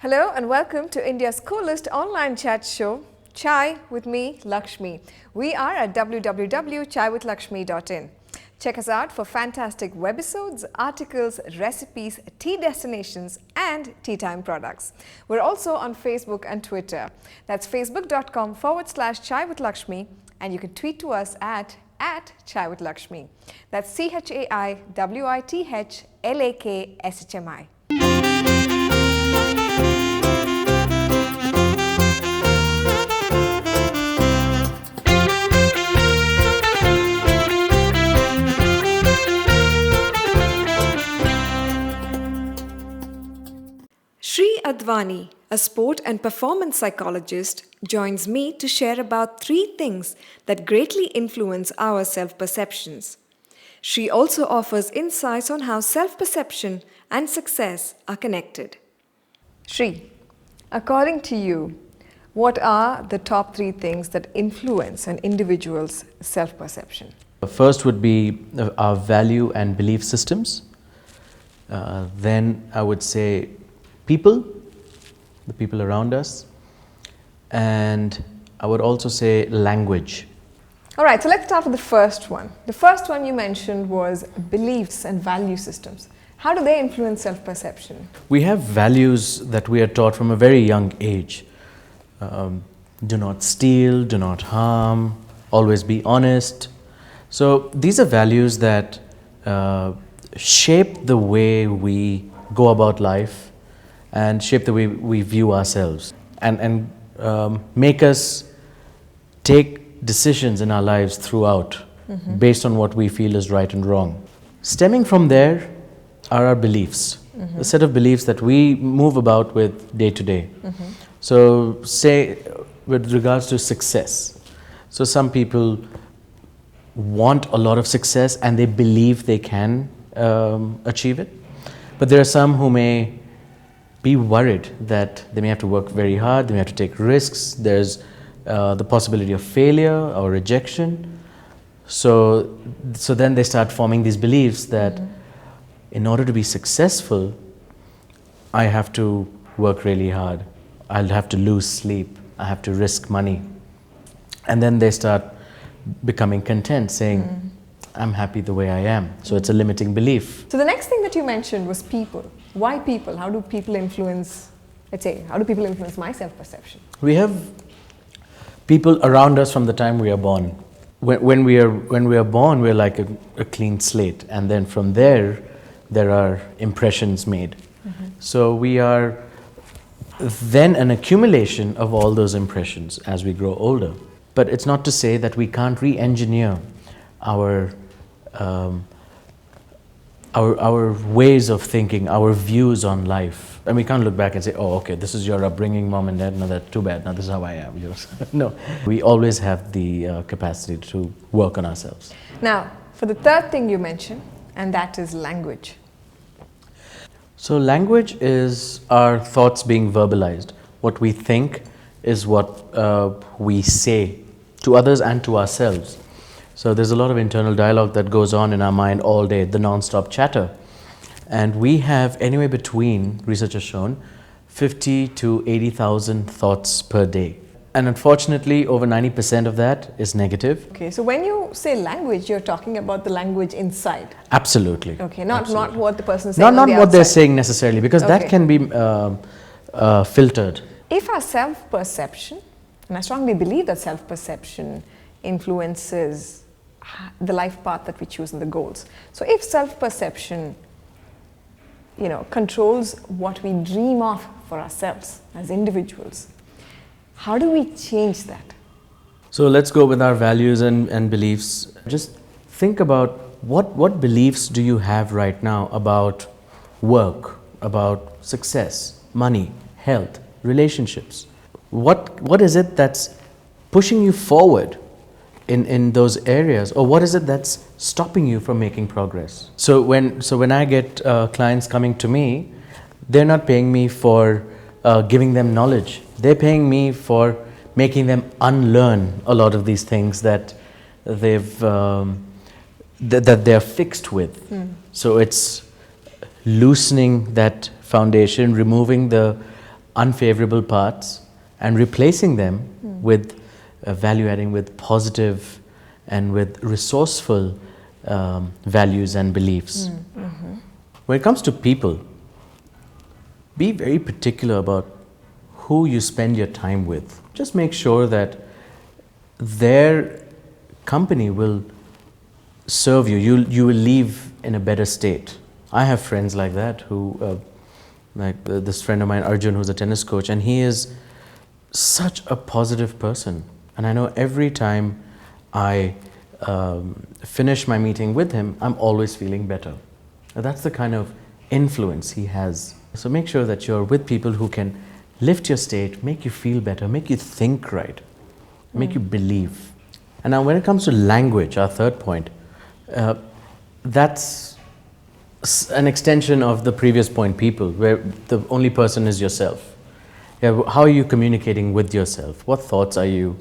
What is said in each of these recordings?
Hello and welcome to India's coolest online chat show, Chai with me, Lakshmi. We are at www.chaiwithlakshmi.in. Check us out for fantastic webisodes, articles, recipes, tea destinations and tea time products. We're also on Facebook and Twitter. That's facebook.com/Chai with Lakshmi, and you can tweet to us at Chai with Lakshmi. That's CHAIWITHLAKSHMI. Sri Advani, a sport and performance psychologist, joins me to share about 3 things that greatly influence our self-perceptions. Sri also offers insights on how self-perception and success are connected. Sri, according to you, what are the top 3 things that influence an individual's self-perception? First would be our value and belief systems. Then I would say people, the people around us, and I would also say language. All right, so let's start with the first one. The first one you mentioned was beliefs and value systems. How do they influence self-perception? We have values that we are taught from a very young age. Do not steal, do not harm, always be honest. So these are values that shape the way we go about life and shape the way we view ourselves and make us take decisions in our lives throughout based on what we feel is right and wrong. Stemming from there are our beliefs, a set of beliefs that we move about with day to day. So say with regards to success, so some people want a lot of success and they believe they can achieve it, but there are some who may be worried that they may have to work very hard, they may have to take risks, there's the possibility of failure or rejection. So then they start forming these beliefs that in order to be successful, I have to work really hard, I'll have to lose sleep, I have to risk money. And then they start becoming content, saying, I'm happy the way I am. So it's a limiting belief. So the next thing that you mentioned was people. Why people? How do people influence, let's say, how do people influence my self-perception? We have people around us from the time we are born. When we are born, we're like a clean slate, and then from there are impressions made. So we are then an accumulation of all those impressions as we grow older. But it's not to say that we can't re-engineer our ways of thinking, our views on life. And we can't look back and say, oh, okay, this is your upbringing, mom and dad, no, that's too bad, now this is how I am. No, we always have the capacity to work on ourselves. Now, for the third thing you mentioned, and that is language. So language is our thoughts being verbalized. What we think is what we say to others and to ourselves. So there's a lot of internal dialogue that goes on in our mind all day, the non-stop chatter. And we have anywhere between, research has shown, 50 to 80,000 thoughts per day. And unfortunately, over 90% of that is negative. Okay, so when you say language, you're talking about the language inside. Absolutely. Okay, not what the person is saying. Not what they're saying necessarily, because that can be filtered. If our self-perception, and I strongly believe that self-perception influences the life path that we choose and the goals. So if self-perception, controls what we dream of for ourselves as individuals, how do we change that? So let's go with our values and beliefs. Just think about what beliefs do you have right now about work, about success, money, health, relationships. What is it that's pushing you forward in those areas, or what is it that's stopping you from making progress? So when I get clients coming to me, they're not paying me for giving them knowledge. They're paying me for making them unlearn a lot of these things that they're fixed with. So it's loosening that foundation, removing the unfavorable parts and replacing them with value adding, with positive and with resourceful values and beliefs. When it comes to people, be very particular about who you spend your time with. Just make sure that their company will serve you. You will leave in a better state. I have friends like that who, this friend of mine, Arjun, who's a tennis coach, and he is such a positive person. And I know every time I finish my meeting with him, I'm always feeling better. And that's the kind of influence he has. So make sure that you're with people who can lift your state, make you feel better, make you think right, make you believe. And now when it comes to language, our third point, that's an extension of the previous point, people, where the only person is yourself. Yeah, how are you communicating with yourself? What thoughts are you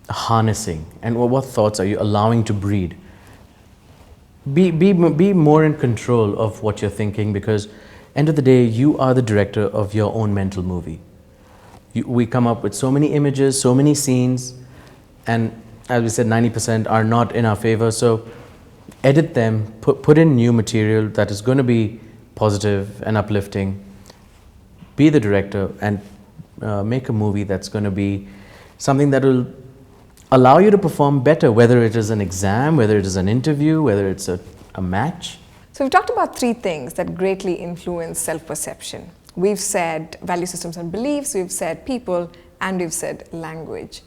harnessing? And what thoughts are you allowing to breed? Be more in control of what you're thinking, because end of the day, you are the director of your own mental movie. We come up with so many images, so many scenes, and as we said, 90% are not in our favor. So edit them, put in new material that is going to be positive and uplifting. Be the director and make a movie that's going to be something that will allow you to perform better, whether it is an exam, whether it is an interview, whether it's a match. So we've talked about three things that greatly influence self-perception. We've said value systems and beliefs, we've said people, and we've said language.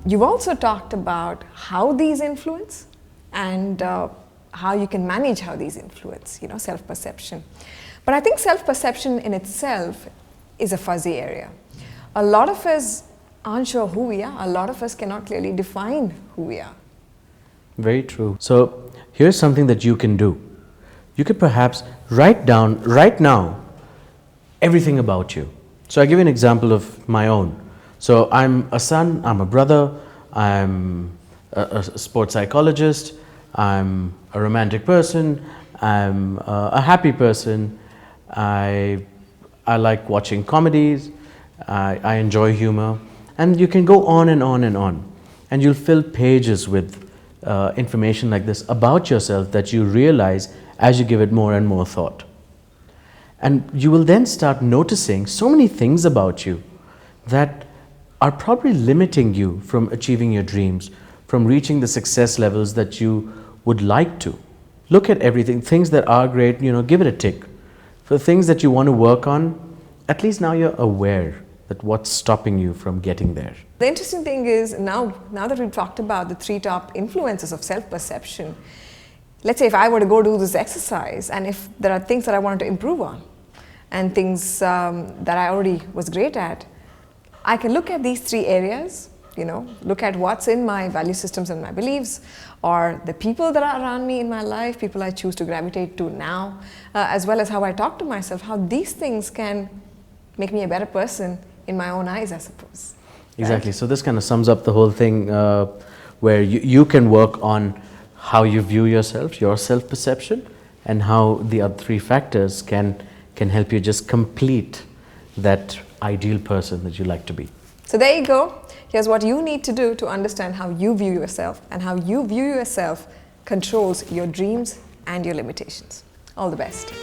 You've also talked about how these influence and how you can manage how these influence, self-perception. But I think self-perception in itself is a fuzzy area. A lot of us aren't sure who we are. A lot of us cannot clearly define who we are. Very true. So here's something that you can do. You could perhaps write down right now everything about you. So I'll give you an example of my own. So I'm a son, I'm a brother, I'm a sports psychologist, I'm a romantic person, I'm a happy person, I like watching comedies, I enjoy humor, and you can go on and on and on. And you'll fill pages with information like this about yourself that you realize as you give it more and more thought. And you will then start noticing so many things about you that are probably limiting you from achieving your dreams, from reaching the success levels that you would like to. Look at everything, things that are great, give it a tick. For things that you want to work on, at least now you're aware that what's stopping you from getting there. The interesting thing is now that we've talked about the three top influences of self-perception, let's say if I were to go do this exercise and if there are things that I wanted to improve on and things that I already was great at, I can look at these three areas, look at what's in my value systems and my beliefs, or the people that are around me in my life, people I choose to gravitate to now, as well as how I talk to myself, how these things can make me a better person in my own eyes, I suppose. Exactly. Right? So this kind of sums up the whole thing where you can work on how you view yourself, your self-perception, and how the other three factors can help you just complete that ideal person that you like to be. So there you go. Here's what you need to do to understand how you view yourself, and how you view yourself controls your dreams and your limitations. All the best.